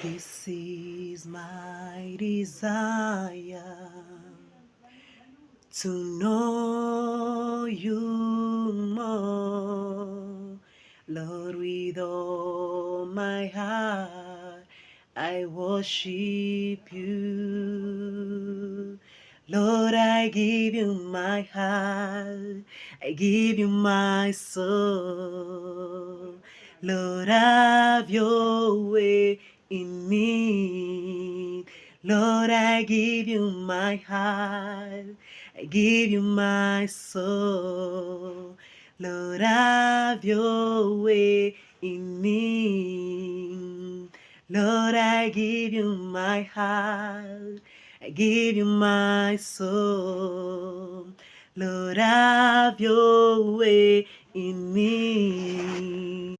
This is my desire to know you more. Lord, with all my heart, I worship you. Lord, I give you my heart, I give you my soul. Lord, have your way in me. Lord, I give you my heart, I give you my soul. Lord, have your way in me. Lord, I give you my heart, I give you my soul. Lord, have your way in me.